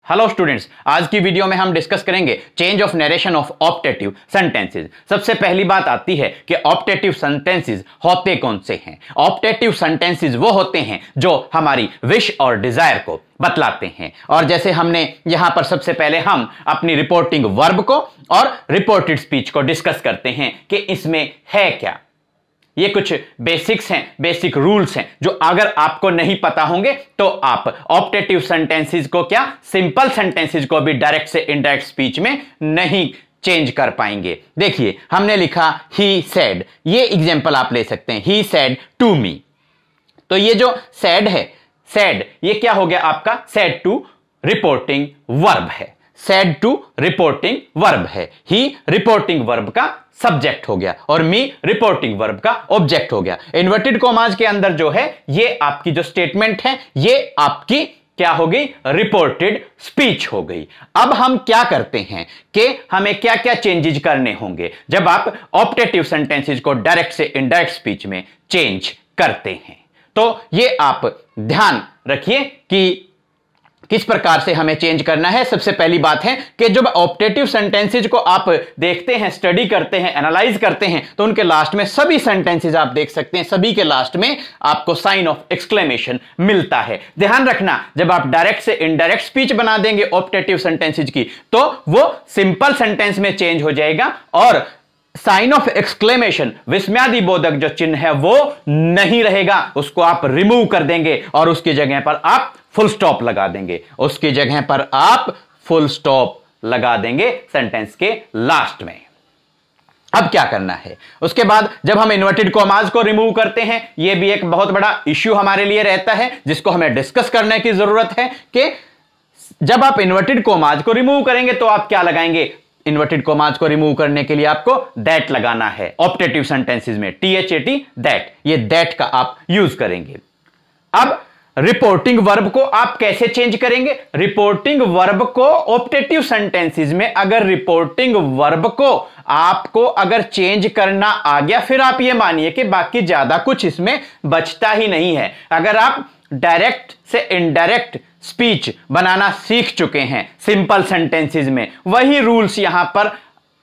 Hello students, आज की video में हम डिस्कस करेंगे change of narration of optative sentences. सबसे पहली बात आती है कि ऑप्टेटिव सेंटेंसेस होते कौन से हैं। ऑप्टेटिव सेंटेंसेस वो होते हैं जो हमारी विश और डिजायर को बतलाते हैं। और जैसे हमने यहां पर सबसे पहले हम अपनी रिपोर्टिंग वर्ब को और रिपोर्टेड स्पीच को डिस्कस करते हैं कि इसमें है क्या। ये कुछ बेसिक्स हैं, बेसिक रूल्स हैं जो अगर आपको नहीं पता होंगे तो आप ऑप्टेटिव सेंटेंसेस को क्या, सिंपल सेंटेंसेस को भी डायरेक्ट से इनडायरेक्ट स्पीच में नहीं चेंज कर पाएंगे। देखिए, हमने लिखा ही सेड, ये एग्जांपल आप ले सकते हैं, ही सेड टू मी। तो ये जो सेड है, सेड ये क्या हो गया आपका, सेड टू रिपोर्टिंग वर्ब है, सेड टू रिपोर्टिंग वर्ब है। ही रिपोर्टिंग वर्ब का सब्जेक्ट हो गया और मी रिपोर्टिंग वर्ब का ऑब्जेक्ट हो गया। इन्वर्टेड कॉमास के अंदर जो है ये आपकी जो स्टेटमेंट है ये आपकी क्या हो गई, रिपोर्टेड स्पीच हो गई। अब हम क्या करते हैं कि हमें क्या क्या चेंजेस करने होंगे जब आप ऑप्टेटिव सेंटेंसेस को डायरेक्ट से इनडायरेक्ट स्पीच में चेंज करते हैं। तो ये आप ध्यान रखिए कि किस प्रकार से हमें चेंज करना है। सबसे पहली बात है कि जब ऑप्टेटिव सेंटेंसेज को आप देखते हैं, स्टडी करते हैं, एनालाइज करते हैं, तो उनके लास्ट में सभी सेंटेंसेज आप देख सकते हैं, सभी के लास्ट में आपको साइन ऑफ एक्सक्लेमेशन मिलता है। ध्यान रखना, जब आप डायरेक्ट से इनडायरेक्ट स्पीच बना देंगे ऑप्टेटिव सेंटेंसेज की तो वो सिंपल सेंटेंस में चेंज हो जाएगा और साइन ऑफ एक्सक्लेमेशन, विस्मयादि बोधक जो चिन्ह है वो नहीं रहेगा, उसको आप रिमूव कर देंगे और उसकी जगह पर आप फुल स्टॉप लगा देंगे, उसकी जगह पर आप फुल स्टॉप लगा देंगे सेंटेंस के लास्ट में। अब क्या करना है, उसके बाद जब हम इन्वर्टेड कॉमास को रिमूव करते हैं, यह भी एक बहुत बड़ा इश्यू हमारे लिए रहता है जिसको हमें डिस्कस करने की जरूरत है कि जब आप इन्वर्टेड कॉमास को रिमूव करेंगे तो आप क्या लगाएंगे। इन्वर्टेड कॉमास को रिमूव करने के लिए आपको दैट लगाना है। ऑप्टेटिव सेंटेंसेस में THAT, दैट, ये दैट का आप यूज करेंगे। अब रिपोर्टिंग वर्ब को आप कैसे चेंज करेंगे। रिपोर्टिंग वर्ब को ऑप्टेटिव सेंटेंसेस में अगर रिपोर्टिंग वर्ब को आपको अगर चेंज करना आ गया, फिर आप ये मानिए कि बाकी ज्यादा कुछ इसमें बचता ही नहीं है। अगर आप डायरेक्ट से इनडायरेक्ट स्पीच बनाना सीख चुके हैं सिंपल सेंटेंसेस में, वही रूल्स यहां पर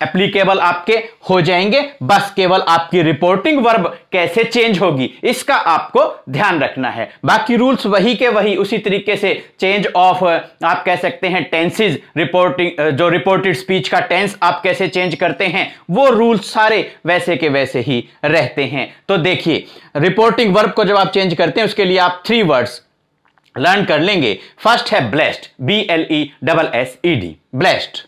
एप्लीकेबल आपके हो जाएंगे। बस केवल आपकी रिपोर्टिंग वर्ब कैसे चेंज होगी इसका आपको ध्यान रखना है। बाकी रूल्स वही के वही, उसी तरीके से चेंज ऑफ आप कह सकते हैं टेंसेस, रिपोर्टिंग जो रिपोर्टेड स्पीच का टेंस आप कैसे चेंज करते हैं वो रूल्स सारे वैसे के वैसे ही रहते हैं। तो देखिए, रिपोर्टिंग वर्ब को जब आप चेंज करते हैं उसके लिए आप 3 वर्ड्स लर्न कर लेंगे। फर्स्ट है ब्लेस्ड, BLESSED, ब्लेस्ड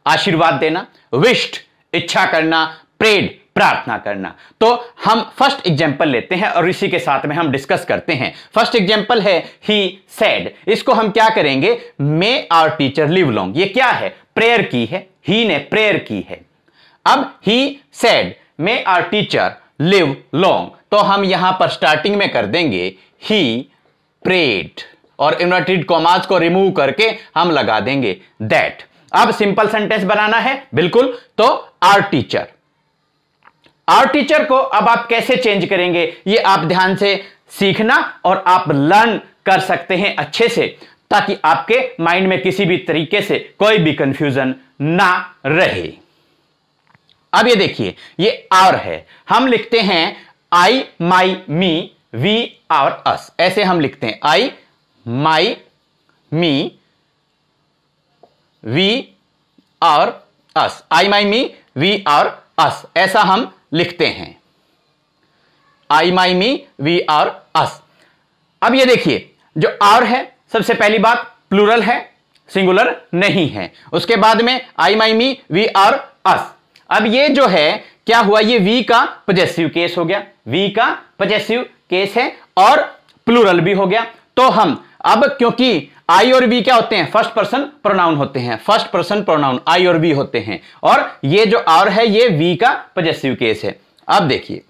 आशीर्वाद देना, विश्ड इच्छा करना, प्रेड प्रार्थना करना। तो हम फर्स्ट एग्जांपल लेते हैं और इसी के साथ में हम डिस्कस करते हैं। फर्स्ट एग्जांपल है ही सेड। इसको हम क्या करेंगे, मे आवर टीचर लिव लॉन्ग, ये क्या है, प्रेयर की है, ही ने प्रेयर की है। अब he said may our teacher live long, तो हम यहां पर स्टार्टिंग में कर देंगे ही प्रेड और इन्वर्टेड कॉमास को रिमूव करके हम लगा देंगे दैट। अब सिंपल सेंटेंस बनाना है बिल्कुल, तो आवर टीचर, आवर टीचर को अब आप कैसे चेंज करेंगे ये आप ध्यान से सीखना और आप लर्न कर सकते हैं अच्छे से, ताकि आपके माइंड में किसी भी तरीके से कोई भी कंफ्यूजन ना रहे। अब ये देखिए, ये आवर है, हम लिखते हैं I my me we our अस, ऐसे हम लिखते हैं I my me we our us, I my me we our us, ऐसा हम लिखते हैं, I my me we our अस। अब ये देखिए, जो आवर है सबसे पहली बात प्लूरल है, सिंगुलर नहीं है। उसके बाद में आई माई मी वी आवर अस। अब ये जो है क्या हुआ, ये वी का पॉजेसिव केस हो गया, वी का पॉजेसिव केस है और प्लूरल भी हो गया। तो हम अब क्योंकि आई और वी क्या होते हैं, फर्स्ट पर्सन प्रोनाउन होते हैं, फर्स्ट पर्सन प्रोनाउन आई और वी होते हैं, और ये जो आवर है ये वी का पॉजेसिव केस है। अब देखिए,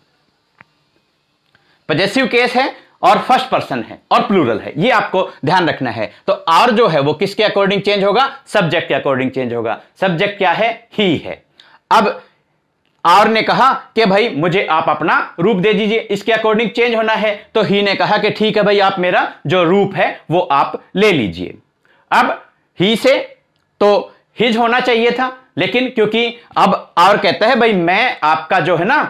पॉजेसिव केस है और फर्स्ट पर्सन है और प्लूरल है, ये आपको ध्यान रखना है। तो आवर जो है वो किसके अकॉर्डिंग चेंज होगा, सब्जेक्ट के अकॉर्डिंग चेंज होगा। सब्जेक्ट क्या है, ही है। अब आर ने कहा कि भाई मुझे आप अपना रूप दे दीजिए, इसके अकॉर्डिंग चेंज होना है, तो ही ने कहा कि ठीक है भाई, आप मेरा जो रूप है वो आप ले लीजिए। अब ही से तो हिज होना चाहिए था, लेकिन क्योंकि अब और कहता है भाई मैं आपका जो है ना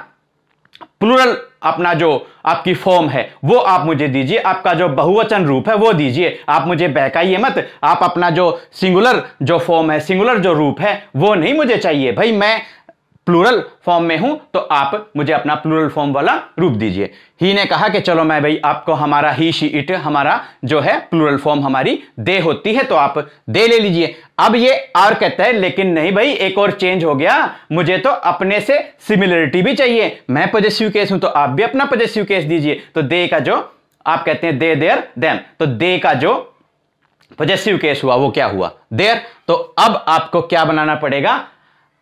प्लूरल अपना जो आपकी फॉर्म है वो आप मुझे दीजिए, आपका जो बहुवचन रूप है वो दीजिए, आप मुझे बहकाइए मत, आप अपना जो सिंगुलर जो फॉर्म है, सिंगुलर जो रूप है वो नहीं मुझे चाहिए भाई, मैं प्लूरल फॉर्म में हूं तो आप मुझे अपना प्लूरल फॉर्म वाला रूप दीजिए। ही ने कहा कि चलो मैं भाई आपको हमारा ही शी इट हमारा जो है प्लूरल फॉर्म हमारी दे होती है तो आप दे ले लीजिए। अब ये और कहता है लेकिन नहीं भाई एक और चेंज हो गया, मुझे तो अपने से सिमिलरिटी भी चाहिए, मैं पॉजेसिव केस हूं तो आप भी अपना पॉजेसिव केस दीजिए। तो दे का जो आप कहते हैं दे देयर देम, तो दे का जो पॉजेसिव केस हुआ वो क्या हुआ देयर। तो अब आपको क्या बनाना पड़ेगा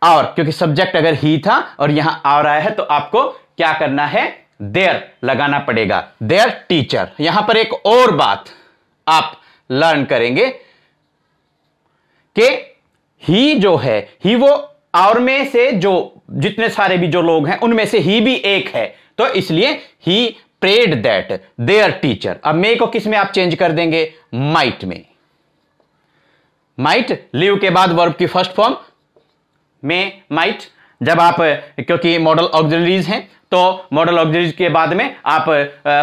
और, क्योंकि सब्जेक्ट अगर ही था और यहां आ रहा है तो आपको क्या करना है देयर लगाना पड़ेगा, देयर टीचर। यहां पर एक और बात आप लर्न करेंगे कि ही जो है ही वो और में से जो जितने सारे भी जो लोग हैं उनमें से ही भी एक है, तो इसलिए he prayed that their teacher. अब मे को किस में आप चेंज कर देंगे, माइट में। माइट लिव के बाद वर्ब की फर्स्ट फॉर्म में माइट, जब आप क्योंकि मॉडल ऑक्सिलरीज हैं तो मॉडल ऑक्सिलरीज के बाद में आप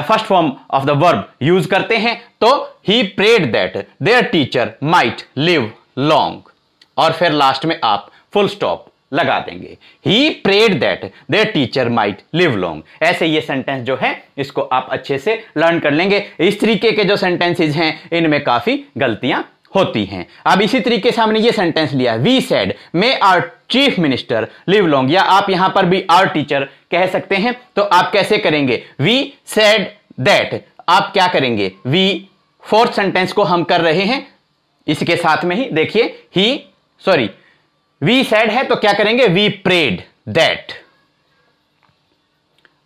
first form of the verb use करते हैं, तो he prayed that their teacher might live long, और फिर लास्ट में आप फुल स्टॉप लगा देंगे, he prayed that their teacher might live long. ऐसे ये सेंटेंस जो है इसको आप अच्छे से लर्न कर लेंगे। इस तरीके के जो सेंटेंसेज हैं इनमें काफी गलतियां होती हैं। अब इसी तरीके से हमने ये सेंटेंस लिया, we said may our chief minister live long, या आप यहां पर भी आवर टीचर कह सकते हैं। तो आप कैसे करेंगे, वी सेड दैट, आप क्या करेंगे, वी फोर्थ सेंटेंस को हम कर रहे हैं इसके साथ में ही, देखिए ही सॉरी वी सेड है तो क्या करेंगे, वी प्रेड दैट।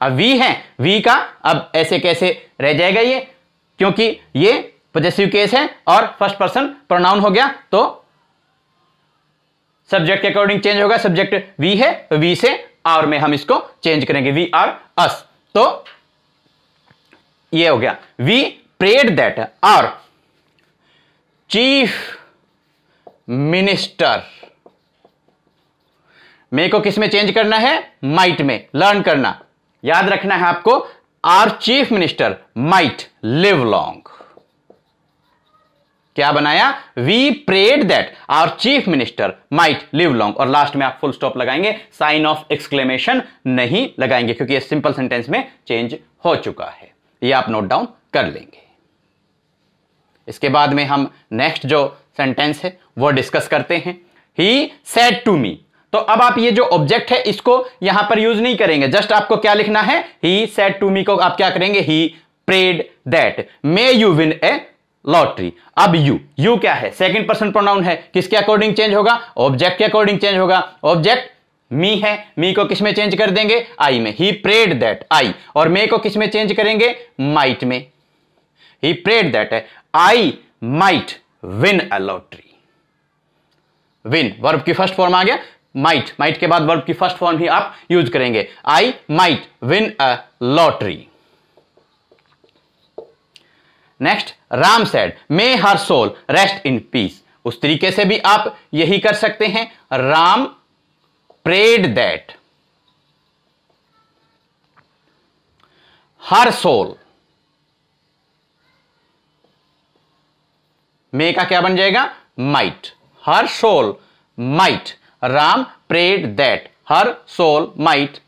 अब वी है, वी का अब ऐसे कैसे रह जाएगा ये, क्योंकि ये पॉजेसिव केस है और फर्स्ट पर्सन प्रोनाउन हो गया तो सब्जेक्ट के अकॉर्डिंग चेंज होगा। सब्जेक्ट वी है तो वी से आर में हम इसको चेंज करेंगे, वी आर अस। तो ये हो गया, we prayed that our chief minister. May को किस में चेंज करना है, माइट में। लर्न करना, याद रखना है आपको, our chief minister might live long. क्या बनाया, we prayed that our chief minister might live long, और लास्ट में आप फुल स्टॉप लगाएंगे, साइन ऑफ एक्सक्लेमेशन नहीं लगाएंगे क्योंकि ये सिंपल सेंटेंस में चेंज हो चुका है। ये आप नोट डाउन कर लेंगे। इसके बाद में हम नेक्स्ट जो सेंटेंस है वो डिस्कस करते हैं, ही सेड टू मी। तो अब आप ये जो ऑब्जेक्ट है इसको यहां पर यूज नहीं करेंगे, जस्ट आपको क्या लिखना है, ही सेड टू मी को आप क्या करेंगे, he prayed that may you win a lottery. अब यू क्या है, सेकंड पर्सन प्रोनाउन है, किसके अकॉर्डिंग चेंज होगा, ऑब्जेक्ट के अकॉर्डिंग चेंज होगा। ऑब्जेक्ट मी है, मी को किस में चेंज कर देंगे, आई में, ही प्रेड दैट आई, और मे को किस में चेंज करेंगे, माइट में, he prayed that I might win a lottery. Win verb की फर्स्ट फॉर्म आ गया, माइट के बाद वर्ब की फर्स्ट फॉर्म ही आप यूज करेंगे, I might win a lottery. Next, Ram said may her soul rest in peace. उस तरीके से भी आप यही कर सकते हैं, Ram prayed that her soul, may का क्या बन जाएगा, might, her soul might, Ram prayed that her soul might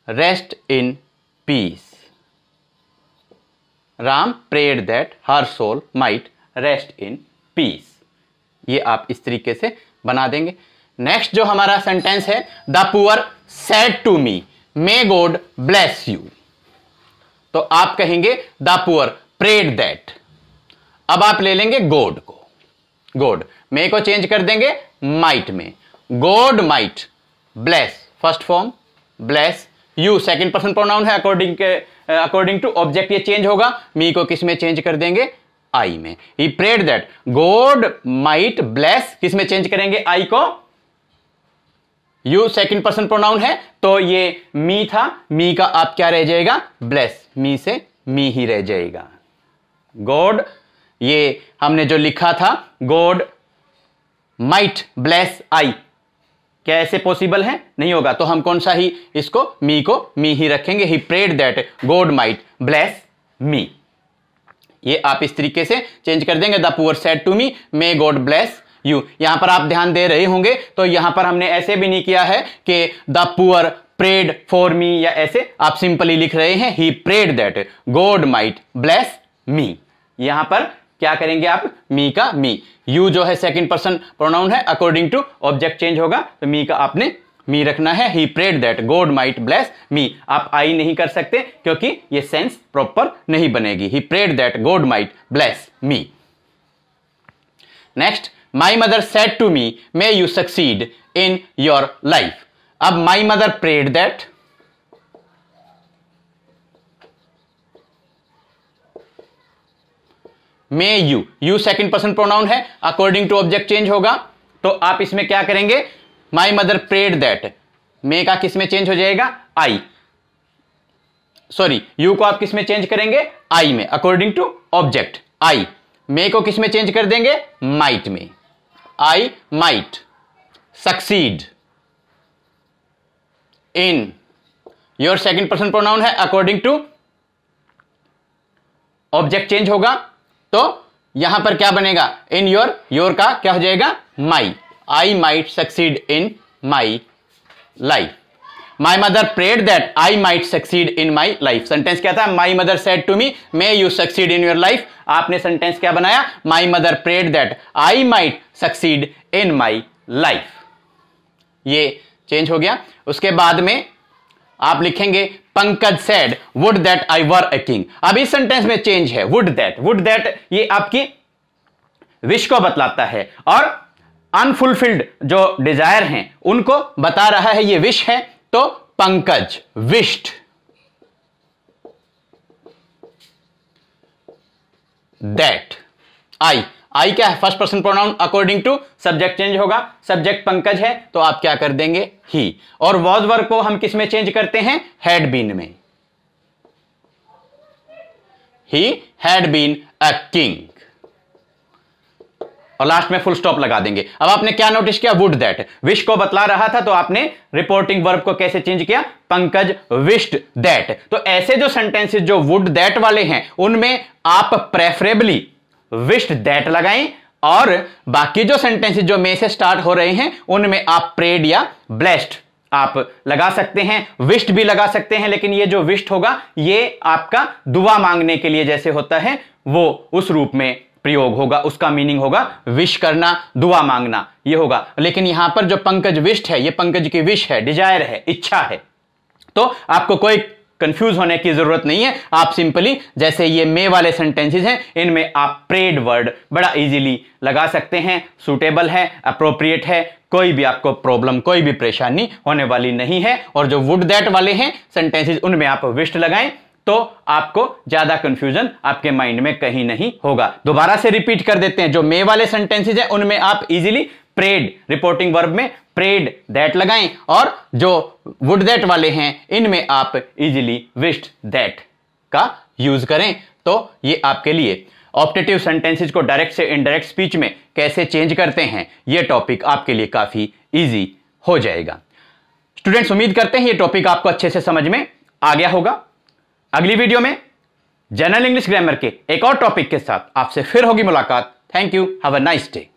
rest in peace. Ram prayed that her soul might rest in peace. ये आप इस तरीके से बना देंगे। नेक्स्ट जो हमारा सेंटेंस है, the poor said to me may God bless you. तो आप कहेंगे द पुअर प्रेड दैट, अब आप ले लेंगे गॉड को, गॉड, मे को चेंज कर देंगे माइट में, God might bless first form, bless you second person pronoun है, अकॉर्डिंग टू ऑब्जेक्ट ये चेंज होगा, मी को किस में चेंज कर देंगे, आई में, he prayed that God might bless, किस में चेंज करेंगे, आई को, यू सेकंड पर्सन प्रोनाउन है तो ये मी था, मी का आप क्या रह जाएगा, ब्लेस, मी से मी ही रह जाएगा, गॉड ये हमने जो लिखा था गॉड माइट ब्लेस आई, क्या ऐसे पॉसिबल है? नहीं होगा। तो हम कौन सा ही इसको मी ही रखेंगे। He prayed that God might bless me. ये आप इस तरीके से चेंज कर देंगे। The poor said to me may God bless you. यहां पर आप ध्यान दे रहे होंगे तो यहां पर हमने ऐसे भी नहीं किया है कि the poor prayed for me या ऐसे, आप सिंपली लिख रहे हैं he prayed that God might bless me. यहां पर क्या करेंगे आप? मी का मी। यू जो है सेकंड पर्सन प्रोनाउन है, अकॉर्डिंग टू ऑब्जेक्ट चेंज होगा तो मी का आपने मी रखना है। He prayed that God might bless me. आप आई नहीं कर सकते क्योंकि ये सेंस प्रॉपर नहीं बनेगी। He prayed that God might bless me. Next, my mother said to me may you succeed in your life. अब my mother prayed that, may you second person pronoun है, according to object change होगा तो आप इसमें क्या करेंगे? My mother prayed that, may का किस में चेंज हो जाएगा? आई। सॉरी, यू को आप किस में चेंज करेंगे? आई में, अकॉर्डिंग टू ऑब्जेक्ट आई। मे को किस में चेंज कर देंगे? माइट में। आई might succeed in your second person pronoun है, अकॉर्डिंग टू ऑब्जेक्ट चेंज होगा तो यहां पर क्या बनेगा? इन योर का क्या हो जाएगा? My. I might succeed in my life. My mother prayed that I might succeed in my life. Sentence क्या था? My mother said to me may you succeed in your life. आपने sentence क्या बनाया? My mother prayed that I might succeed in my life. ये change हो गया। उसके बाद में आप लिखेंगे Pankaj said would that I were a king. अब इस सेंटेंस में चेंज है वुड दैट ये आपकी विश को बतलाता है और अनफुलफिल्ड जो डिजायर हैं उनको बता रहा है, ये विश है तो पंकज विश्ड दैट आई क्या है? First person pronoun, according to subject change होगा। सब्जेक्ट पंकज है तो आप क्या कर देंगे? ही। और वॉज वर्ब को हम किस में चेंज करते हैं? हैड बीन में। He had been a king और लास्ट में फुल स्टॉप लगा देंगे। अब आपने क्या नोटिस किया? वुड दैट विश को बतला रहा था तो आपने रिपोर्टिंग वर्ब को कैसे चेंज किया? Pankaj wished that. तो ऐसे जो सेंटेंसेस जो वुड दैट वाले हैं उनमें आप प्रेफरेबली विश्ड दैट लगाएं और बाकी जो सेंटेंसेस जो मे से स्टार्ट हो रहे हैं उनमें आप प्रेड या ब्लेस्ड आप लगा सकते हैं, विश्ड भी लगा सकते हैं। लेकिन ये जो विश्ड होगा ये आपका दुआ मांगने के लिए जैसे होता है वो उस रूप में प्रयोग होगा, उसका मीनिंग होगा विश करना, दुआ मांगना, ये होगा। लेकिन यहां पर जो पंकज विश्ड है ये पंकज की विश है, डिजायर है, इच्छा है। तो आपको कोई कंफ्यूज होने की जरूरत नहीं है। आप सिंपली जैसे ये मे वाले सेंटेंसेस हैं इनमें आप प्रेड वर्ड बड़ा इजीली लगा सकते हैं। सूटेबल है, अप्रोप्रिएट है, कोई भी आपको प्रॉब्लम कोई भी परेशानी होने वाली नहीं है। और जो वुड दैट वाले हैं सेंटेंसेस उनमें आप विश्ड लगाएं तो आपको ज्यादा कंफ्यूजन आपके माइंड में कहीं नहीं होगा। दोबारा से रिपीट कर देते हैं, जो मे वाले सेंटेंसेस हैं उनमें आप इजीली प्रेड रिपोर्टिंग वर्ब में प्रेड दैट लगाएं और जो वुड दैट वाले हैं इनमें आप इजीली विश्ड दैट का यूज करें। तो ये आपके लिए ऑप्टेटिव सेंटेंसेस को डायरेक्ट से इनडायरेक्ट स्पीच में कैसे चेंज करते हैं ये टॉपिक आपके लिए काफी इजी हो जाएगा। स्टूडेंट्स, उम्मीद करते हैं ये टॉपिक आपको अच्छे से समझ में आ गया होगा। अगली वीडियो में जनरल इंग्लिश ग्रामर के एक और टॉपिक के साथ आपसे फिर होगी मुलाकात। Thank you, have a nice day.